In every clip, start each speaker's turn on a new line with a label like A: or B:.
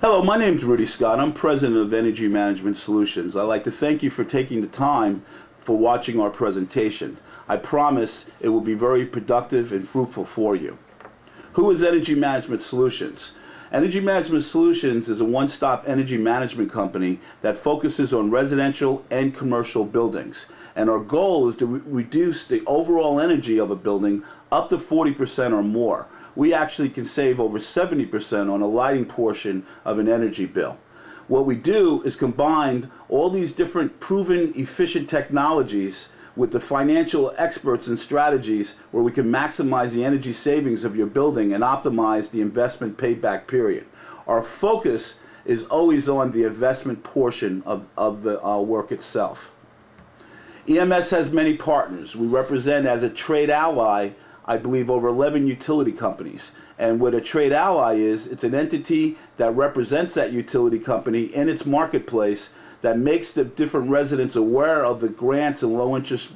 A: Hello, my name is Rudy Scott. I'm president of Energy Management Solutions. I'd like to thank you for taking the time for watching our presentation. I promise it will be very productive and fruitful for you. Who is Energy Management Solutions? Energy Management Solutions is a one-stop energy management company that focuses on residential and commercial buildings. And our goal is to reduce the overall energy of a building up to 40% or more. We actually can save over 70% on a lighting portion of an energy bill. What we do is combine all these different proven efficient technologies with the financial experts and strategies where we can maximize the energy savings of your building and optimize the investment payback period. Our focus is always on the investment portion of the work itself. EMS has many partners. We represent as a trade ally, I believe, over 11 utility companies. And what a trade ally is, it's an entity that represents that utility company in its marketplace that makes the different residents aware of the grants and low interest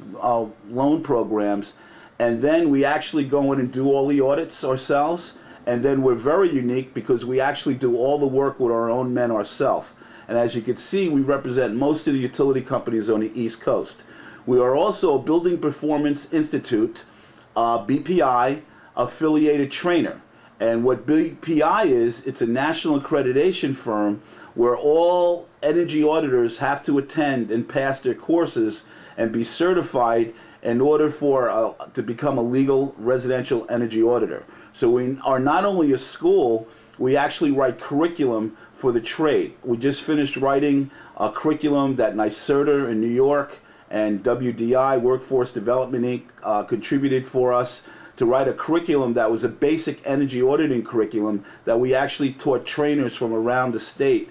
A: loan programs. And then we actually go in and do all the audits ourselves. And then we're very unique because we actually do all the work with our own men ourselves. And as you can see, we represent most of the utility companies on the East Coast. We are also a Building Performance Institute, BPI affiliated trainer. And what BPI is, it's a national accreditation firm where all energy auditors have to attend and pass their courses and be certified in order for to become a legal residential energy auditor. So we are not only a school, we actually write curriculum for the trade. We just finished writing a curriculum that NYSERDA in New York and WDI, Workforce Development Inc., contributed for us to write a curriculum that was a basic energy auditing curriculum that we actually taught trainers from around the state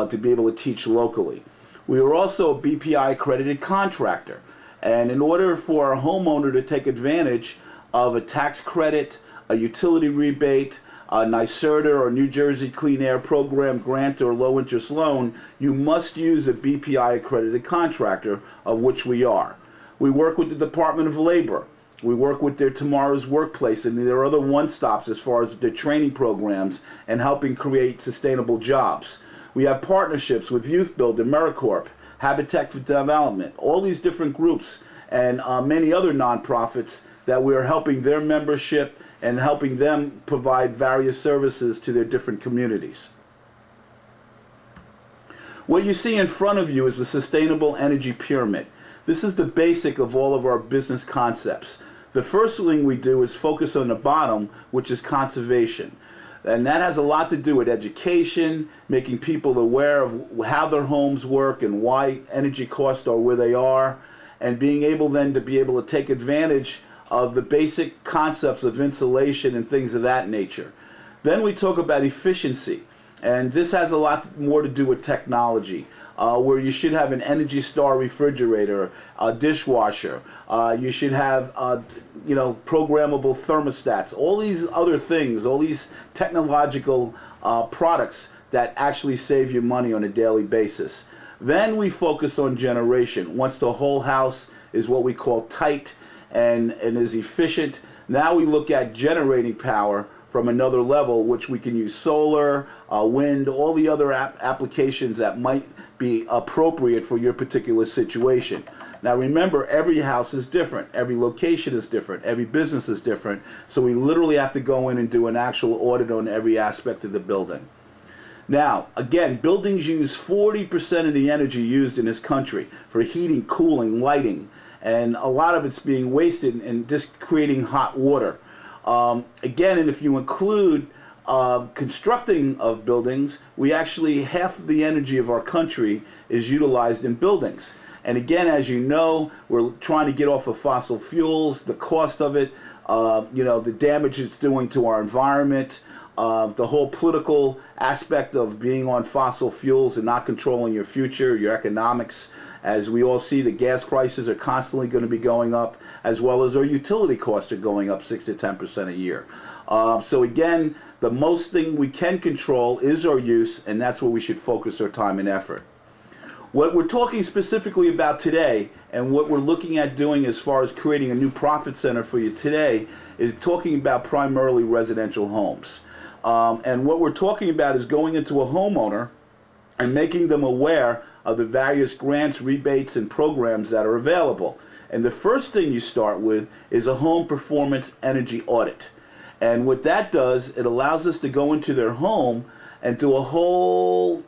A: to be able to teach locally. We are also a BPI accredited contractor, and in order for a homeowner to take advantage of a tax credit, a utility rebate, a NYSERDA or New Jersey Clean Air Program grant or low interest loan, you must use a BPI accredited contractor, of which we are. We work with the Department of Labor. We work with their Tomorrow's Workplace and their other one-stops as far as their training programs and helping create sustainable jobs. We have partnerships with Youth Build, AmeriCorps, Habitat for Development, all these different groups and many other nonprofits that we are helping their membership and helping them provide various services to their different communities. What you see in front of you is the sustainable energy pyramid. This is the basic of all of our business concepts. The first thing we do is focus on the bottom, which is conservation. And that has a lot to do with education, making people aware of how their homes work and why energy costs are where they are, and being able then to be able to take advantage of the basic concepts of insulation and things of that nature. Then we talk about efficiency, and this has a lot more to do with technology, where you should have an Energy Star refrigerator, a dishwasher, you should have programmable thermostats, all these other things, all these technological products that actually save you money on a daily basis. Then we focus on generation. Once the whole house is what we call tight and is efficient, now we look at generating power from another level, which we can use solar, wind, all the other applications that might be appropriate for your particular situation. Now remember, every house is different, every location is different, every business is different, so we literally have to go in and do an actual audit on every aspect of the building. Now, again, buildings use 40% of the energy used in this country for heating, cooling, lighting, and a lot of it's being wasted and just creating hot water. Again, and if you include constructing of buildings, we actually, half of the energy of our country is utilized in buildings. And again, as you know, we're trying to get off of fossil fuels, the cost of it, the damage it's doing to our environment, the whole political aspect of being on fossil fuels and not controlling your future, your economics. As we all see, the gas prices are constantly going to be going up, as well as our utility costs are going up 6 to 10% a year. So again, the most thing we can control is our use, and that's where we should focus our time and effort. What we're talking specifically about today, and what we're looking at doing as far as creating a new profit center for you today, is talking about primarily residential homes. And what we're talking about is going into a homeowner and making them aware of the various grants, rebates, and programs that are available. And the first thing you start with is a home performance energy audit. And what that does, it allows us to go into their home and do a whole,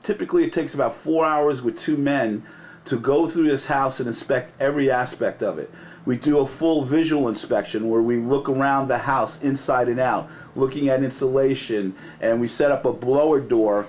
A: typically it takes about 4 hours with 2 men to go through this house and inspect every aspect of it. We do a full visual inspection where we look around the house inside and out, looking at insulation, and we set up a blower door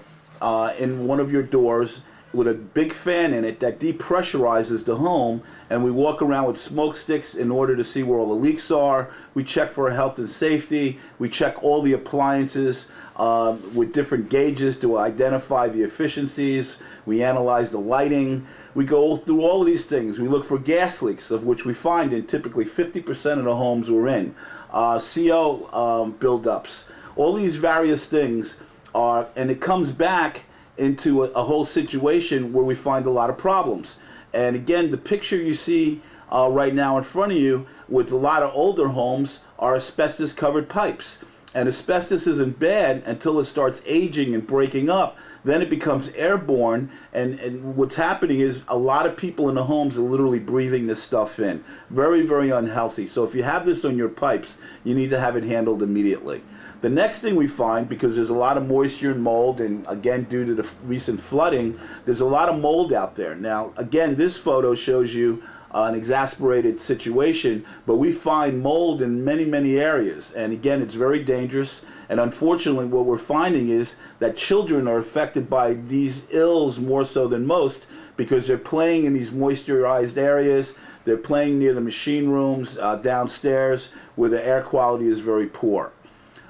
A: in one of your doors with a big fan in it that depressurizes the home, and we walk around with smoke sticks in order to see where all the leaks are. We check for health and safety. We check all the appliances with different gauges to identify the efficiencies. We analyze the lighting. We go through all of these things. We look for gas leaks, of which we find in typically 50% of the homes we're in. CO buildups. All these various things are, and it comes back into a whole situation where we find a lot of problems. And again, the picture you see right now in front of you with a lot of older homes are asbestos covered pipes. And asbestos isn't bad until it starts aging and breaking up. Then it becomes airborne, and what's happening is a lot of people in the homes are literally breathing this stuff in. Very, very unhealthy. So if you have this on your pipes, you need to have it handled immediately. The next thing we find, because there's a lot of moisture and mold, and again, due to the recent flooding, there's a lot of mold out there. Now, again, this photo shows you an exasperated situation, but we find mold in many, many areas. And again, it's very dangerous. And unfortunately, what we're finding is that children are affected by these ills more so than most because they're playing in these moisturized areas. They're playing near the machine rooms downstairs where the air quality is very poor.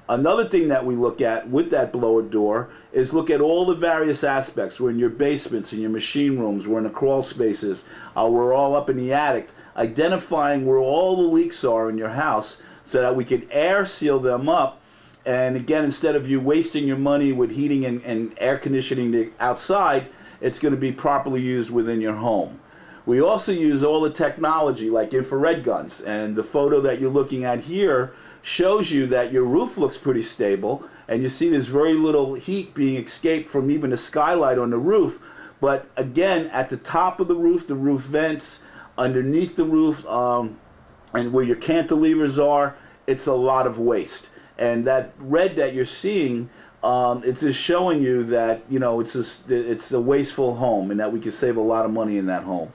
A: Another thing that we look at with that blower door is look at all the various aspects. We're in your basements, in your machine rooms, we're in the crawl spaces, we're all up in the attic, identifying where all the leaks are in your house so that we can air seal them up. And again, instead of you wasting your money with heating and air conditioning outside, it's going to be properly used within your home. We also use all the technology like infrared guns, and the photo that you're looking at here shows you that your roof looks pretty stable, and you see there's very little heat being escaped from even the skylight on the roof. But again, at the top of the roof vents, underneath the roof, and where your cantilevers are, it's a lot of waste. And that red that you're seeing, it's just showing you that, you know, it's a wasteful home and that we can save a lot of money in that home.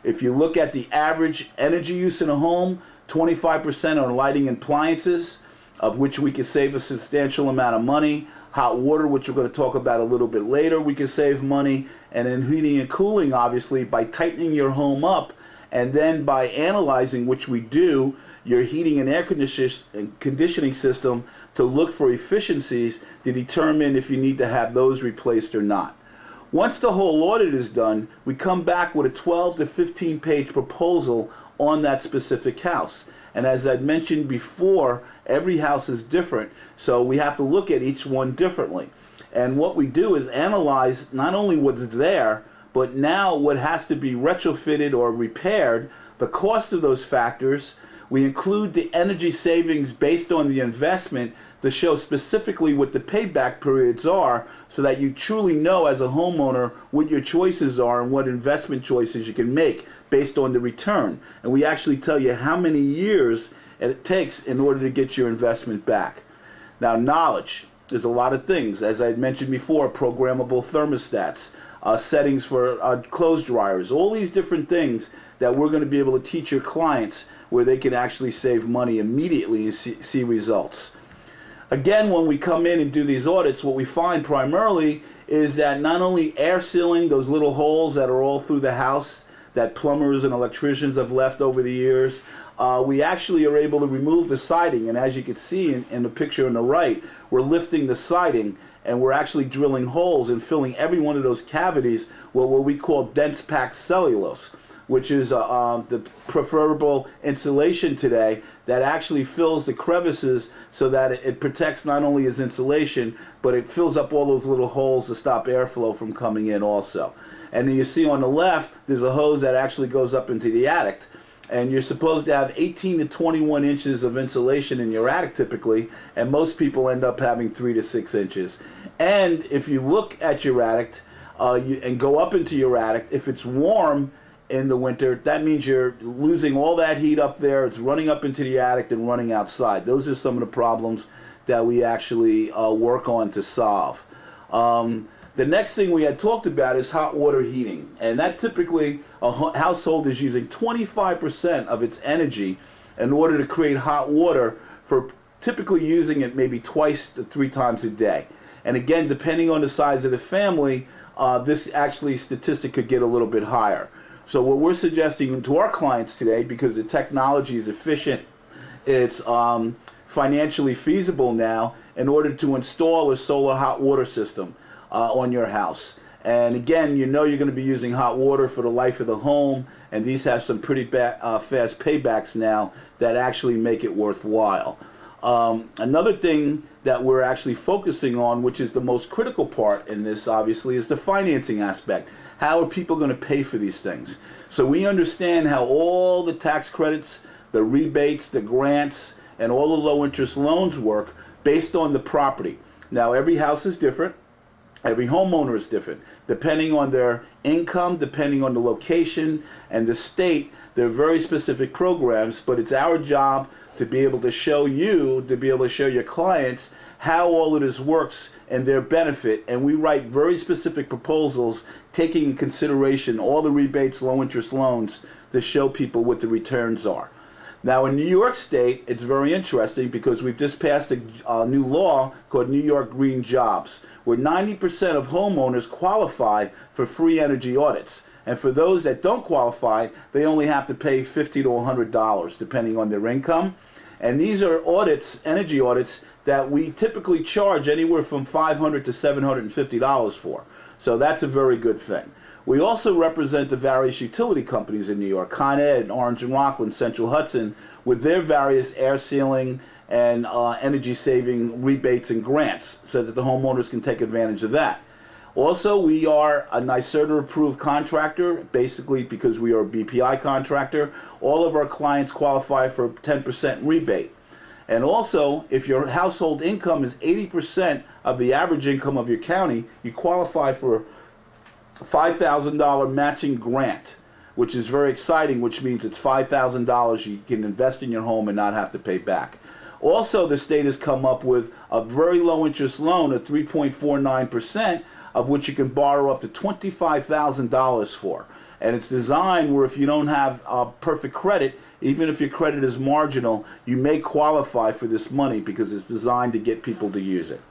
A: If you look at the average energy use in a home, 25% on lighting and appliances, of which we can save a substantial amount of money. Hot water, which we're going to talk about a little bit later, we can save money. And then heating and cooling, obviously, by tightening your home up, and then by analyzing, which we do, your heating and air conditioning system to look for efficiencies to determine if you need to have those replaced or not. Once the whole audit is done, we come back with a 12 to 15 page proposal on that specific house. And as I mentioned before, every house is different, so we have to look at each one differently. And what we do is analyze not only what's there, but now what has to be retrofitted or repaired, the cost of those factors. We include the energy savings based on the investment to show specifically what the payback periods are so that you truly know as a homeowner what your choices are and what investment choices you can make based on the return. And we actually tell you how many years it takes in order to get your investment back. Now, knowledge. There's a lot of things. As I mentioned before, programmable thermostats, settings for clothes dryers, all these different things that we're going to be able to teach your clients where they can actually save money immediately and see results. Again, when we come in and do these audits, what we find primarily is that not only air sealing those little holes that are all through the house that plumbers and electricians have left over the years, we actually are able to remove the siding. And as you can see in the picture on the right, we're lifting the siding and we're actually drilling holes and filling every one of those cavities with what we call dense packed cellulose, which is the preferable insulation today that actually fills the crevices so that it protects not only as insulation, but it fills up all those little holes to stop airflow from coming in also. And then you see on the left, there's a hose that actually goes up into the attic. and you're supposed to have 18 to 21 inches of insulation in your attic typically, and most people end up having 3 to 6 inches. And if you look at your attic and go up into your attic, if it's warm in the winter, that means you're losing all that heat up there. It's running up into the attic and running outside. Those are some of the problems that we actually work on to solve. The next thing we had talked about is hot water heating, and that typically a household is using 25% of its energy in order to create hot water, for typically using it maybe twice to 3 times a day. And again, depending on the size of the family, this actually statistic could get a little bit higher. So what we're suggesting to our clients today, because the technology is efficient, it's financially feasible now, in order to install a solar hot water system on your house. And again, you know you're going to be using hot water for the life of the home, and these have some pretty fast paybacks now that actually make it worthwhile. Another thing that we're actually focusing on, which is the most critical part in this, obviously, is the financing aspect. How are people going to pay for these things? So we understand how all the tax credits, the rebates, the grants, and all the low interest loans work based on the property. Now, every house is different. Every homeowner is different. Depending on their income, depending on the location and the state, there are very specific programs, but it's our job to be able to show you, to be able to show your clients how all of this works and their benefit. And we write very specific proposals taking in consideration all the rebates, low interest loans, to show people what the returns are. Now in New York State, it's very interesting because we've just passed a new law called New York Green Jobs, where 90% of homeowners qualify for free energy audits. And for those that don't qualify, they only have to pay $50 to $100 depending on their income. And these are audits, energy audits, that we typically charge anywhere from $500 to $750 for. So that's a very good thing. We also represent the various utility companies in New York, Con Ed, Orange and Rockland, Central Hudson, with their various air sealing and energy saving rebates and grants so that the homeowners can take advantage of that. Also, we are a NYSERDA approved contractor, basically because we are a BPI contractor. All of our clients qualify for a 10% rebate. And also, if your household income is 80% of the average income of your county, you qualify for a $5,000 matching grant, which is very exciting, which means it's $5,000 you can invest in your home and not have to pay back. Also, the state has come up with a very low interest loan at 3.49%, of which you can borrow up to $25,000 for. And it's designed where if you don't have perfect credit, even if your credit is marginal, you may qualify for this money because it's designed to get people to use it.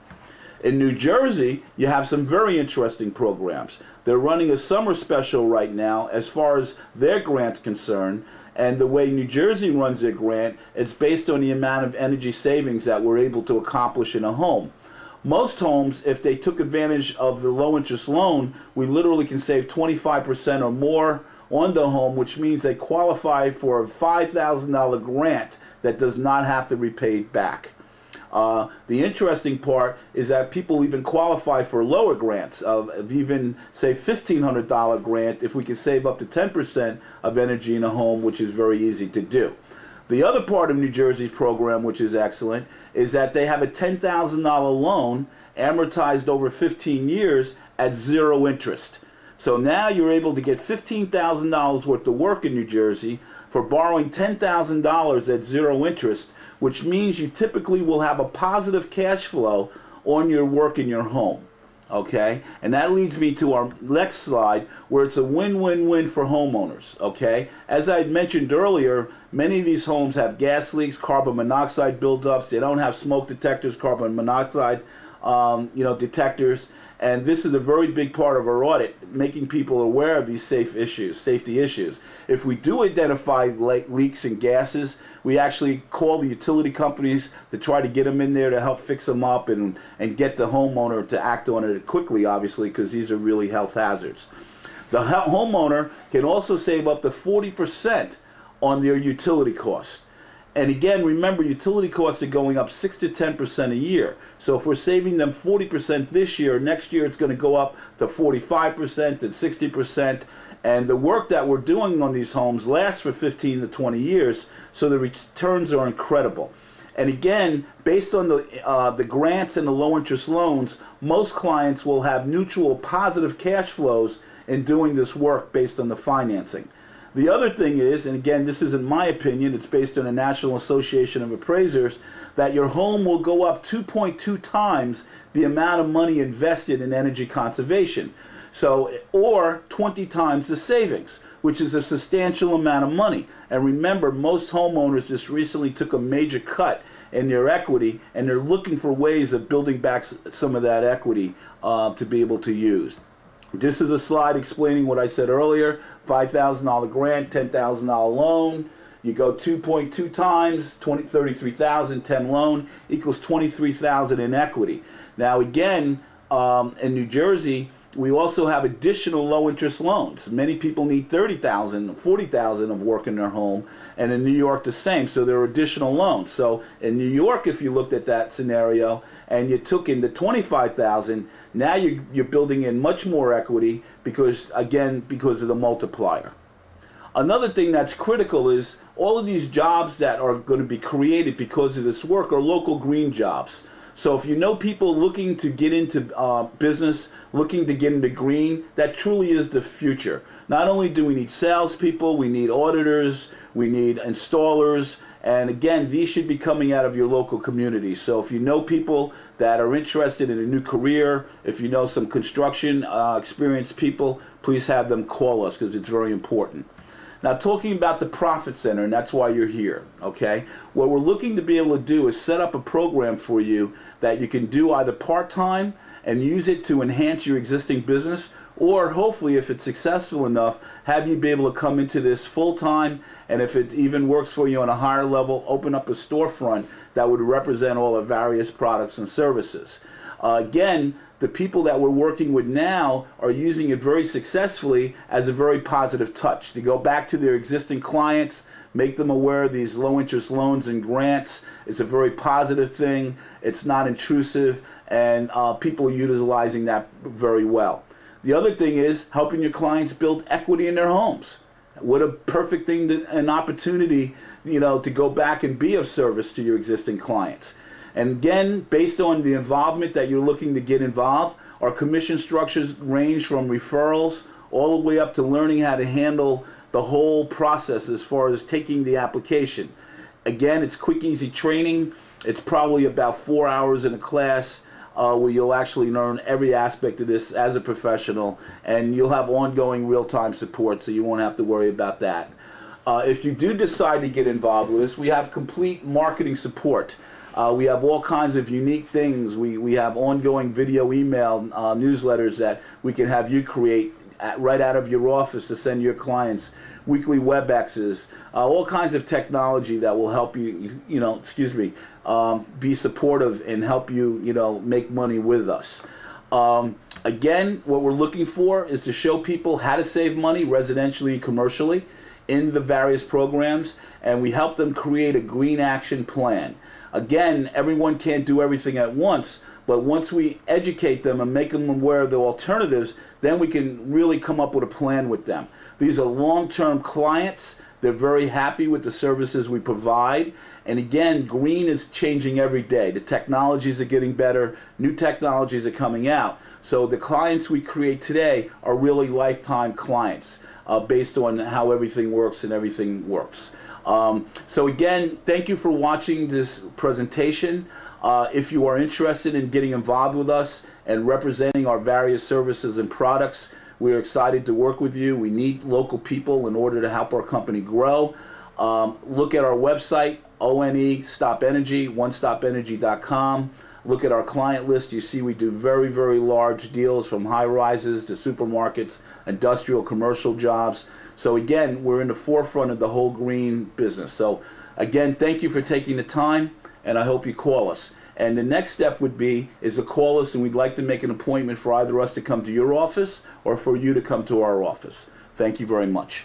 A: In New Jersey, you have some very interesting programs. They're running a summer special right now as far as their grant's concerned. And the way New Jersey runs their grant, it's based on the amount of energy savings that we're able to accomplish in a home. Most homes, if they took advantage of the low interest loan, we literally can save 25% or more on the home, which means they qualify for a $5,000 grant that does not have to be paid back. The interesting part is that people even qualify for lower grants of even, say, $1,500 grant if we can save up to 10% of energy in a home, which is very easy to do. The other part of New Jersey's program, which is excellent, is that they have a $10,000 loan amortized over 15 years at 0 interest. So now you're able to get $15,000 worth of work in New Jersey for borrowing $10,000 at 0 interest, which means you typically will have a positive cash flow on your work in your home. Okay, and that leads me to our next slide, where it's a win-win-win for homeowners. Okay, as I had mentioned earlier, many of these homes have gas leaks, carbon monoxide buildups. They don't have smoke detectors, carbon monoxide detectors, and this is a very big part of our audit, making people aware of these safety issues. If we do identify leaks and gases, we actually call the utility companies to try to get them in there to help fix them up and get the homeowner to act on it quickly, obviously, because these are really health hazards. The homeowner can also save up to 40% on their utility costs. And again, remember, utility costs are going up 6 to 10% a year. So if we're saving them 40% this year, next year it's going to go up to 45% and 60%. And the work that we're doing on these homes lasts for 15 to 20 years, so the returns are incredible. And again, based on the grants and the low interest loans, most clients will have neutral positive cash flows in doing this work based on the financing. The other thing is, and again, this isn't my opinion, it's based on the National Association of Appraisers, that your home will go up 2.2 times the amount of money invested in energy conservation. So, or 20 times the savings, which is a substantial amount of money. And remember, most homeowners just recently took a major cut in their equity, and they're looking for ways of building back some of that equity to be able to use. This is a slide explaining what I said earlier: $5,000 grant, $10,000 loan. You go 2.2 times, 33,000, 10 loan equals 23,000 in equity. Now again, in New Jersey, we also have additional low interest loans. Many people need 30,000, 40,000 of work in their home, and in New York the same, so there are additional loans. So in New York, if you looked at that scenario and you took in the 25,000, now you're building in much more equity because of the multiplier. Another thing that's critical is all of these jobs that are going to be created because of this work are local green jobs. So if you know people looking to get into business, looking to get into green, that truly is the future. Not only do we need salespeople, we need auditors, we need installers, and again, these should be coming out of your local community. So if you know people that are interested in a new career, if you know some construction experienced people, please have them call us because it's very important. Now, talking about the Profit Center, and that's why you're here, okay? What we're looking to be able to do is set up a program for you that you can do either part-time and use it to enhance your existing business, or hopefully, if it's successful enough, have you be able to come into this full-time, and if it even works for you on a higher level, open up a storefront that would represent all the various products and services. Again, the people that we're working with now are using it very successfully as a very positive touch to go back to their existing clients, make them aware of these low interest loans and grants. It's a very positive thing. It's not intrusive, and people are utilizing that very well. The other thing is helping your clients build equity in their homes. What a perfect thing, an opportunity, to go back and be of service to your existing clients. And again, based on the involvement that you're looking to get involved, our commission structures range from referrals all the way up to learning how to handle the whole process as far as taking the application. Again, it's quick, easy training. It's probably about 4 hours in a class where you'll actually learn every aspect of this as a professional, and you'll have ongoing real-time support, so you won't have to worry about that. If you do decide to get involved with us, we have complete marketing support. We have all kinds of unique things. We have ongoing video, email, newsletters that we can have you create right out of your office to send your clients, weekly WebExes, all kinds of technology that will help you, be supportive and help you, make money with us. Again, what we're looking for is to show people how to save money residentially and commercially in the various programs, and we help them create a green action plan. Again, everyone can't do everything at once, but once we educate them and make them aware of the alternatives, then we can really come up with a plan with them. These are long-term clients. They're very happy with the services we provide. And again, green is changing every day. The technologies are getting better. New technologies are coming out. So the clients we create today are really lifetime clients based on how everything works and everything works. So again, thank you for watching this presentation. If you are interested in getting involved with us and representing our various services and products, we're excited to work with you. We need local people in order to help our company grow. Look at our website, Stop Energy, onestopenergy.com. Look at our client list. You see we do very, very large deals from high rises to supermarkets, industrial, commercial jobs. So again, we're in the forefront of the whole green business. So again, thank you for taking the time, and I hope you call us. And the next step would be is to call us, and we'd like to make an appointment for either us to come to your office or for you to come to our office. Thank you very much.